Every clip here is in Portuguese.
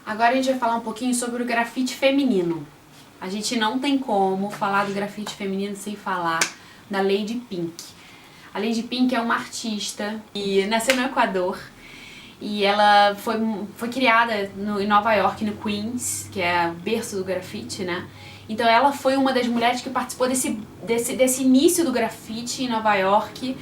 Agora a gente vai falar um pouquinho sobre o grafite feminino. A gente não tem como falar do grafite feminino sem falar da Lady Pink. A Lady Pink é uma artista e nasceu no Equador e ela foi criada em Nova York, no Queens, que é o berço do grafite, né? Então ela foi uma das mulheres que participou desse início do grafite em Nova York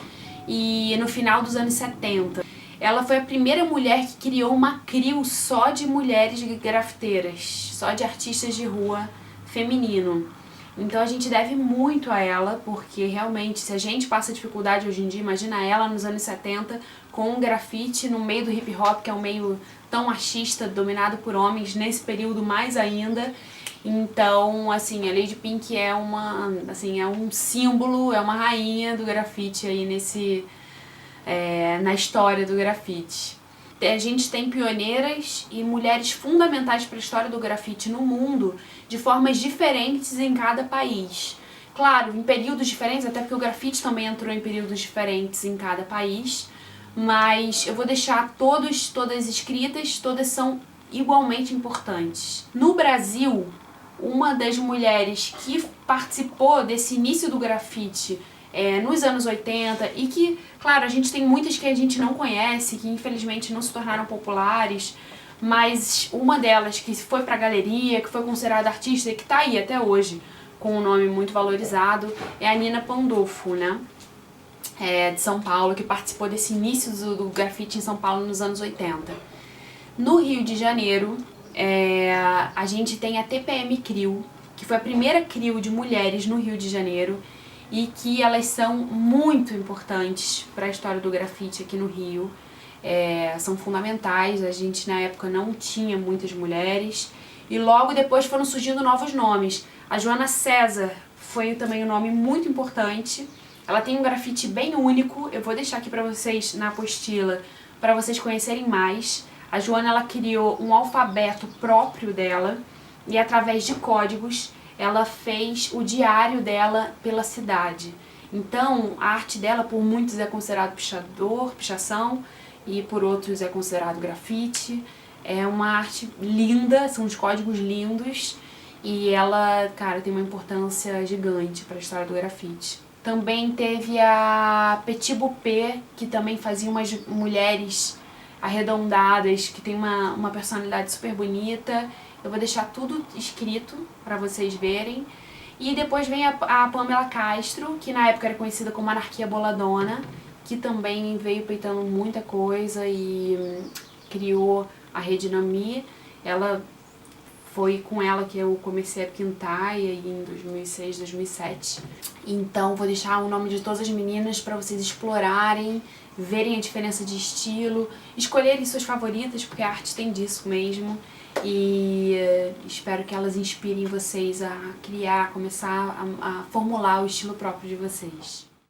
e no final dos anos 70. Ela foi a primeira mulher que criou uma crew só de mulheres grafiteiras, só de artistas de rua feminino. Então a gente deve muito a ela, porque realmente, se a gente passa dificuldade hoje em dia, imagina ela nos anos 70 com um grafite no meio do hip hop, que é um meio tão machista, dominado por homens, nesse período mais ainda. Então, assim, a Lady Pink é é um símbolo, é uma rainha do grafite aí na história do grafite. A gente tem pioneiras e mulheres fundamentais para a história do grafite no mundo, de formas diferentes em cada país. Claro, em períodos diferentes, até porque o grafite também entrou em períodos diferentes em cada país, mas eu vou deixar todas escritas, todas são igualmente importantes. No Brasil, uma das mulheres que participou desse início do grafite nos anos 80 e que, claro, a gente tem muitas que a gente não conhece, que infelizmente não se tornaram populares, mas uma delas que foi pra galeria, que foi considerada artista e que tá aí até hoje com um nome muito valorizado, é a Nina Pandolfo, né? De São Paulo, que participou desse início do grafite em São Paulo nos anos 80. No Rio de Janeiro, a gente tem a TPM Crew, que foi a primeira crew de mulheres no Rio de Janeiro e que elas são muito importantes para a história do grafite aqui no Rio. São fundamentais, a gente na época não tinha muitas mulheres e logo depois foram surgindo novos nomes. A Joana César foi também um nome muito importante, ela tem um grafite bem único, eu vou deixar aqui para vocês na apostila para vocês conhecerem mais. A Joana ela criou um alfabeto próprio dela e através de códigos ela fez o diário dela pela cidade. Então, a arte dela, por muitos é considerado pichação, e por outros é considerado grafite. É uma arte linda, são os códigos lindos, e ela, cara, tem uma importância gigante para a história do grafite. Também teve a Petit Boupé, que também fazia umas mulheres arredondadas, que tem uma personalidade super bonita. Eu vou deixar tudo escrito para vocês verem. E depois vem a Pamela Castro, que na época era conhecida como Anarquia Boladona, que também veio peitando muita coisa e criou a Rede Nami. Foi com ela que eu comecei a pintar em 2006, 2007. Então vou deixar o nome de todas as meninas para vocês explorarem, verem a diferença de estilo, escolherem suas favoritas, porque a arte tem disso mesmo. E espero que elas inspirem vocês a criar, começar a formular o estilo próprio de vocês.